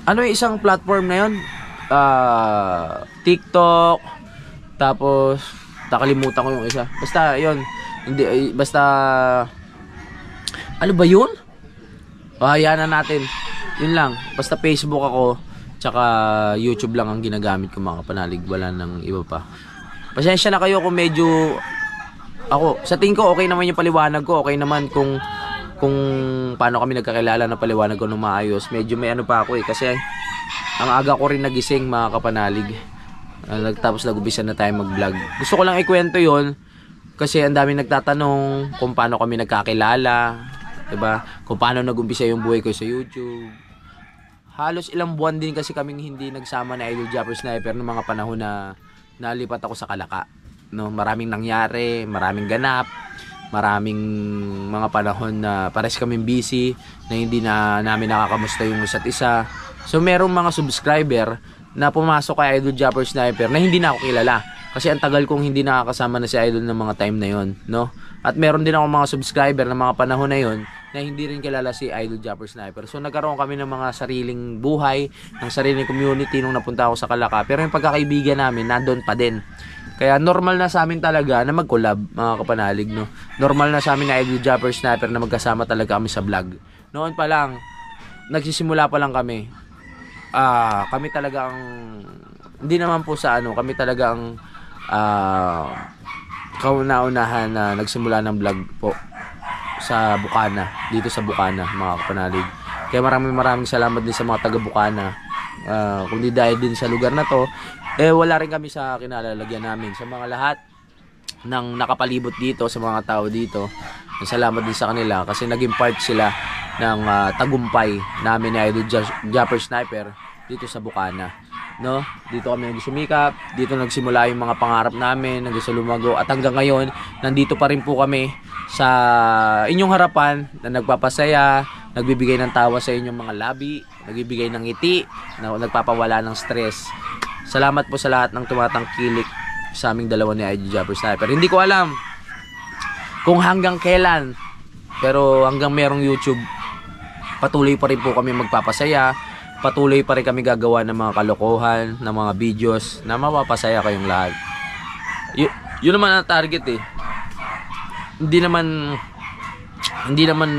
yung isang platform na yun? TikTok, tapos nakalimutan ko yung isa. Basta yun, ano ba yun? Hayaan na natin. Yun lang, basta Facebook ako, tsaka YouTube lang ang ginagamit ko, mga kapanalig. Wala nang iba pa. Pasensya na kayo kung medyo sa tingin ko okay naman yung paliwanag ko. Okay naman kung paano kami nagkakilala na paliwanag ko ng maayos. Medyo may pa ako eh. Kasi ang aga ko rin nagising, mga kapanalig. Tapos nag-umpisa na tayo mag-vlog. Gusto ko lang ikwento yon kasi ang daming nagtatanong kung paano kami nagkakilala. Diba? Kung paano nag-umpisa yung buhay ko sa YouTube. Halos ilang buwan din kasi kaming hindi nagsama na Idol Japper Sniper ng mga panahon na nalipat ako sa Kalaka. No, maraming nangyari, maraming ganap, maraming mga panahon na pares kaming busy, na hindi na namin nakakamusta yung isa't isa. So merong mga subscriber na pumasok kay Idol Japper Sniper na hindi na ako kilala. Kasi ang tagal kong hindi nakakasama na si Idol ng mga time na yon, no? At meron din ako mga subscriber ng mga panahon na yon na hindi rin kilala si Idol Japper Sniper. So nagkaroon kami ng mga sariling buhay, ng sariling community nung napunta ako sa Kalaka. Pero yung pagkakaibigan namin nandoon pa din. Kaya normal na sa amin talaga na mag-collab, mga kapanalig, no? Normal na sa amin na Idol Japper Sniper na magkasama talaga kami sa vlog. Noon pa lang, nagsisimula pa lang kami. Kami talagang hindi naman po sa kami talagang kauna-unahan na nagsimula ng vlog po sa Bukana, dito sa Bukana, mga kapanalig. Kaya maraming salamat din sa mga taga Bukana. Kung di dahil din sa lugar na to, wala rin kami sa kinalalagyan namin. Sa mga lahat ng nakapalibot dito, sa mga tao dito, salamat din sa kanila kasi naging part sila ng tagumpay namin ni Idol Japper Sniper dito sa Bukana. No? Dito kami nagsumikap, dito nagsimula yung mga pangarap namin, naging lumago, at hanggang ngayon nandito pa rin po kami sa inyong harapan na nagpapasaya, nagbibigay ng tawa sa inyong mga labi, nagbibigay ng ngiti, nagpapawala ng stress. Salamat po sa lahat ng tumatangkilik sa aming dalawa ni Idol Japper Sniper. Hindi ko alam kung hanggang kailan, pero hanggang merong YouTube, patuloy pa rin po kami magpapasaya. Patuloy pa rin kami gagawa ng mga kalokohan, ng mga videos na mapapasaya kayong lahat. Yun naman ang target eh. Hindi naman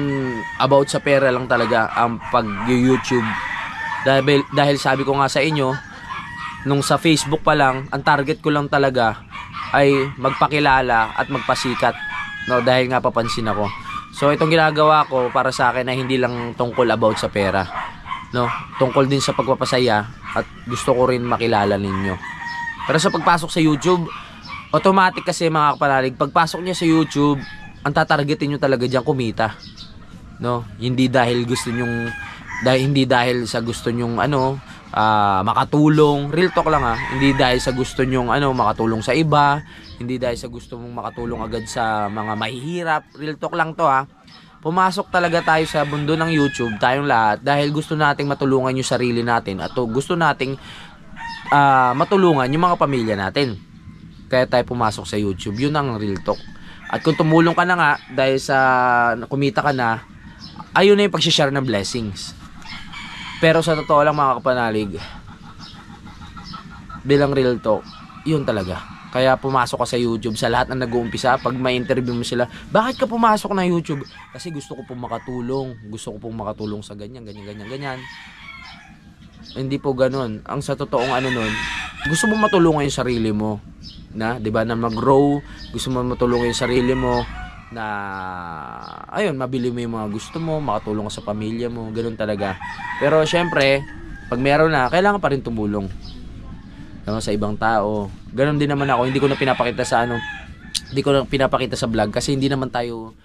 about sa pera lang talaga ang pag-YouTube. Dahil sabi ko nga sa inyo, nung sa Facebook pa lang, ang target ko lang talaga ay magpakilala at magpasikat. No, dahil nga papansin ako. So itong ginagawa ko para sa akin ay hindi lang tungkol about sa pera. No, tungkol din sa pagpapasaya at gusto ko rin makilala ninyo. Pero sa pagpasok sa YouTube, automatic kasi mga kapanalig, pagpasok niya sa YouTube, ang tatargetin nyo talaga diyan kumita. No, hindi dahil sa gusto nyong makatulong, real talk lang hindi dahil sa gusto nyong makatulong sa iba, hindi dahil sa gusto mong makatulong agad sa mga mahihirap, real talk lang to Pumasok talaga tayo sa mundo ng YouTube, tayong lahat, dahil gusto nating matulungan yung sarili natin at gusto nating matulungan yung mga pamilya natin. Kaya tayo pumasok sa YouTube, yun ang real talk. At kung tumulong ka na nga dahil sa kumita ka na, ayun na yung pag-share ng blessings. Pero sa totoo lang mga kapanalig, bilang real talk, yun talaga. Kaya pumasok ka sa YouTube, sa lahat ng nag-uumpisa, pag may interview mo sila, bakit ka pumasok na YouTube? Kasi gusto ko pong makatulong. Gusto ko pong makatulong sa ganyan. Hindi po ganun. Ang sa totoong nun, gusto mo matulungan yung sarili mo. Na, 'di ba, na mag-grow, gusto mo matulungan yung sarili mo na ayun, mabili mo yung mga gusto mo, makatulong ka sa pamilya mo, ganun talaga. Pero syempre, pag meron na, kailangan pa rin tumulong. Sa ibang tao. Ganun din naman ako, hindi ko na pinapakita sa vlog kasi hindi naman tayo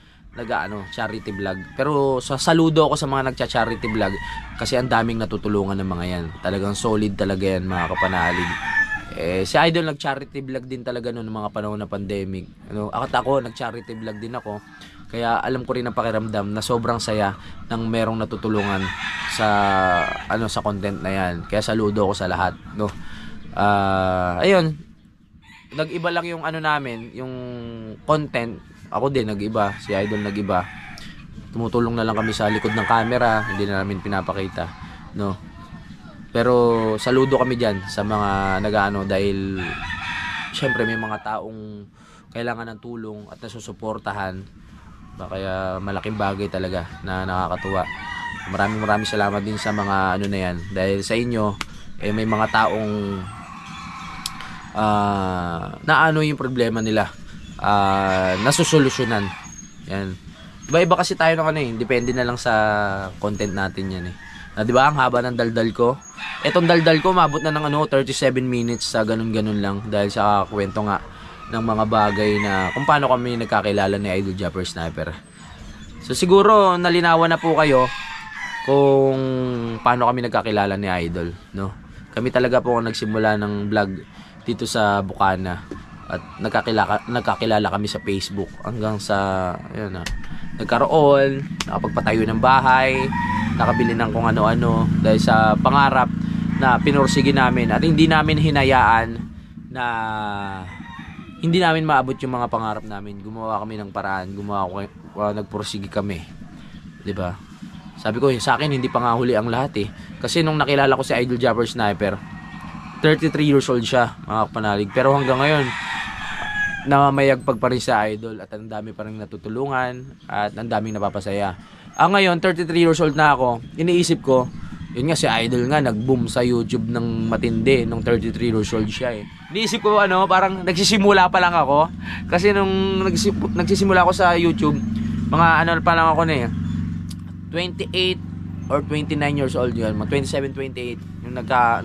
charity vlog. Pero saludo ako sa mga nagcha-charity vlog kasi ang daming natutulungan ng mga yan. Talagang solid talaga yan mga kapanalig. Si Idol nag-charity vlog din talaga noong mga panahon na pandemic. Ako nag-charity vlog din ako. Kaya alam ko rin ang pakiramdam na sobrang saya nang merong natutulungan sa content na yan. Kaya saludo ako sa lahat, ayun. Nag-iba lang yung namin, yung content. Ako din nag-iba, si Idol nag-iba. Tumutulong na lang kami sa likod ng camera, hindi na namin pinapakita, Pero saludo kami diyan sa mga dahil syempre may mga taong kailangan ng tulong at nasusuportahan. Kaya malaking bagay talaga na nakakatuwa. Maraming salamat din sa mga na yan. Dahil sa inyo, may mga taong yung problema nila, nasusolusyonan. Yan. Iba-iba kasi tayo ng depende na lang sa content natin yan di ba, ang haba ng daldal ko. Etong daldal ko, mabot na ng 37 minutes sa ganun-ganun lang dahil sa kwento nga ng mga bagay na kung paano kami nagkakilala ni Idol Japper Sniper. So siguro nalinawan na po kayo kung paano kami nagkakilala ni Idol, Kami talaga po nagsimula ng vlog dito sa Bukana at nagkakilala kami sa Facebook hanggang sa nagkaroon, nakapagpatayo ng bahay, nakabili ng kung ano-ano dahil sa pangarap na pinursige namin at hindi namin hinayaan na hindi namin maabot yung mga pangarap namin. Gumawa kami ng paraan, nagpursige kami. 'Di ba? Sabi ko, sa akin hindi pa nga huli ang lahat Kasi nung nakilala ko si Idol Japper Sniper, 33 years old siya, mga kapanalig. Pero hanggang ngayon, namamayagpag pa rin sa Idol at ang dami pa rin natutulungan at ang daming napapasaya. Ngayon, 33 years old na ako, iniisip ko, yun nga si Idol nga, nag-boom sa YouTube ng matindi nung 33 years old siya Iniisip ko parang nagsisimula pa lang ako. Kasi nung nagsisimula ako sa YouTube, mga pa lang ako 28 or 29 years old yun, mga 27, 28 yung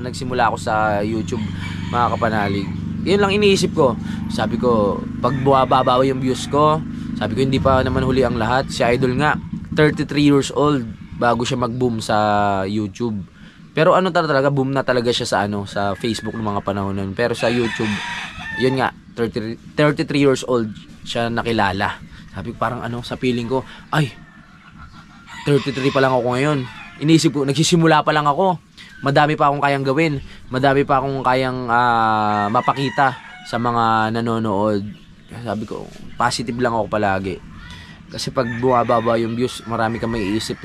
nagsimula ako sa YouTube, mga kapanalig. Yun lang iniisip ko. Sabi ko, pag buwababaw yung views ko, sabi ko hindi pa naman huli ang lahat. Si Idol nga 33 years old bago siya mag-boom sa YouTube. Pero talaga boom na talaga siya sa Facebook ng mga panahon nun. Pero sa YouTube, yun nga 33 years old siya nakilala. Sabi ko parang sa feeling ko, ay 33 pa lang ako ngayon. Iniisip ko, nagsisimula pa lang ako. Madami pa akong kayang gawin. Madami pa akong kayang mapakita sa mga nanonood. Sabi ko, positive lang ako palagi. Kasi pag bumababa yung views, marami kang maiisip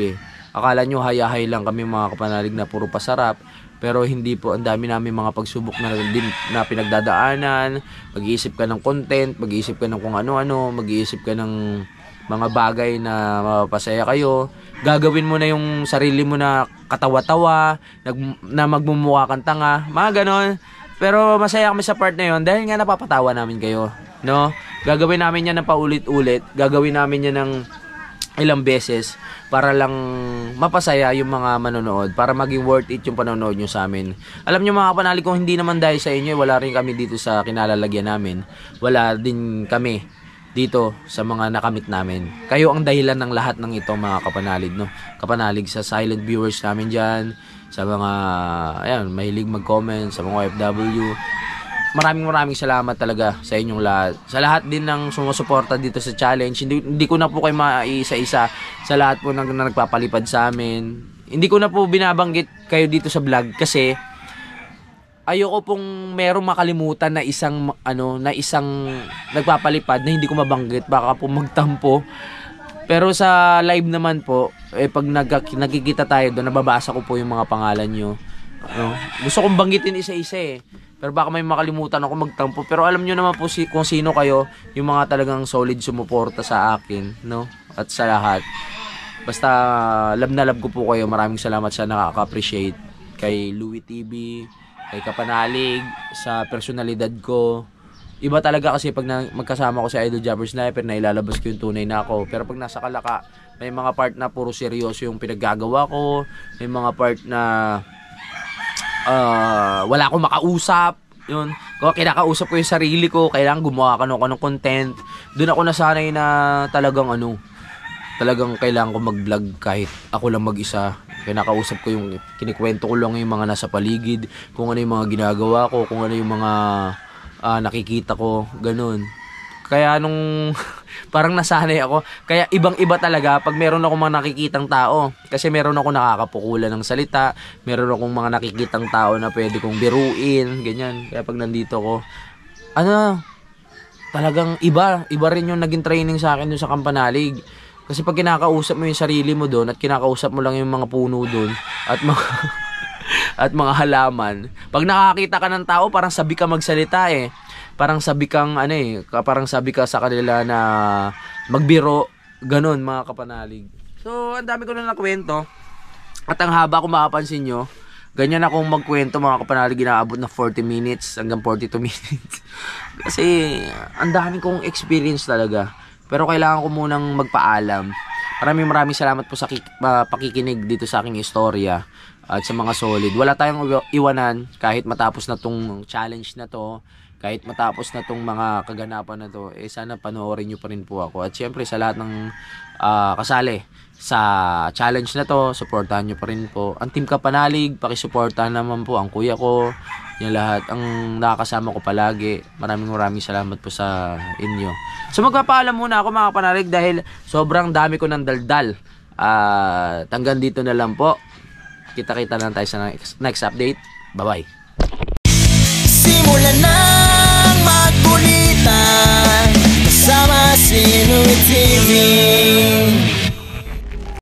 Akala nyo hayahay lang kami mga kapanalig na puro pasarap, Pero hindi po, ang dami namin mga pagsubok na pinagdadaanan. Mag-iisip ka ng content, mag-iisip ka ng kung ano-ano, mag-iisip ka ng mga bagay na mapapasaya kayo. Gagawin mo na yung sarili mo na katawa-tawa, na magmumukha kang tanga, mga ganon. Pero masaya kami sa part na yun dahil nga napapatawa namin kayo, no? Gagawin namin yan ng paulit-ulit, gagawin namin yan ng ilang beses para lang mapasaya yung mga manonood, para maging worth it yung panonood nyo sa amin. Alam nyo mga kapanalig, kung hindi naman dahil sa inyo, wala rin kami dito sa kinalalagyan namin. Wala din kami dito sa mga nakamit namin. Kayo ang dahilan ng lahat ng ito mga kapanalig, no? Kapanalig sa silent viewers namin dyan, sa mga ayan, mahilig mag-comment, sa mga OFW. Maraming salamat talaga sa inyong lahat. Sa lahat din ng sumusuporta dito sa challenge. Hindi ko na po kayo maisa-isa sa lahat po na nagpapalipad sa amin. Hindi ko na po binabanggit kayo dito sa vlog kasi ayoko pong merong makalimutan na isang nagpapalipad na hindi ko mabanggit, baka po magtampo. Pero sa live naman po, pag nagkikita tayo doon, nababasa ko po yung mga pangalan nyo. Gusto kong banggitin isa-isa pero baka may makalimutan ako magtampo. Pero alam nyo naman po kung sino kayo, yung mga talagang solid sumuporta sa akin, no? At sa lahat. Basta love na love ko po kayo. Maraming salamat sa nakaka-appreciate kay Louie TV, kay Kapanalig, sa personalidad ko. Iba talaga kasi pag magkasama ko si Idol Jabber Sniper, na ilalabas ko yung tunay na ako. Pero pag nasa Kalaka, may mga part na puro seryoso yung pinaggagawa ko. May mga part na wala akong makausap. Yun. Kung kinakausap ko yung sarili ko, kailangan gumawa ka ng content. Doon ako nasanay na talagang talagang kailangan ko mag-vlog kahit ako lang mag-isa. Kinakausap ko yung, kinikwento ko lang yung mga nasa paligid, kung ano yung mga ginagawa ko, kung ano yung mga nakikita ko, ganun. Kaya nung parang nasanay ako, kaya ibang-iba talaga pag meron ako mga nakikitang tao. Kasi meron ako nakakapukulan ng salita, meron akong mga nakikitang tao na pwede kong biruin, ganyan. Kaya pag nandito ko, talagang iba rin yung naging training sa akin dun sa Kampanalig. Kasi pag kinakausap mo yung sarili mo doon at kinakausap mo lang yung mga puno doon at mga at mga halaman, pag nakakita ka ng tao, parang sabi ka magsalita Parang sabi kang parang sabi ka sa kanila na magbiro, ganun mga kapanalig. So, ang dami ko na nakwento. At ang haba kung makapansin nyo, ganyan akong magkwento mga kapanalig, inaabot na 40 minutes hanggang 42 minutes. Kasi ang dami kong experience talaga. Pero kailangan ko munang magpaalam. Maraming salamat po sa pakikinig dito sa aking istorya at sa mga solid. Wala tayong iwanan kahit matapos na tong challenge na to, kahit matapos na tong mga kaganapan na to, sana panoorin nyo pa rin po ako. At syempre sa lahat ng kasali sa challenge na to, supportahan nyo pa rin po ang Team Kapanalig, pakisuportahan naman po ang kuya ko, yung lahat, ang nakakasama ko palagi. Maraming salamat po sa inyo. So magpapaalam muna ako mga kapanalig dahil sobrang dami ko ng daldal. Hanggang dito na lang po. Kita-kita lang tayo sa next update. Bye-bye.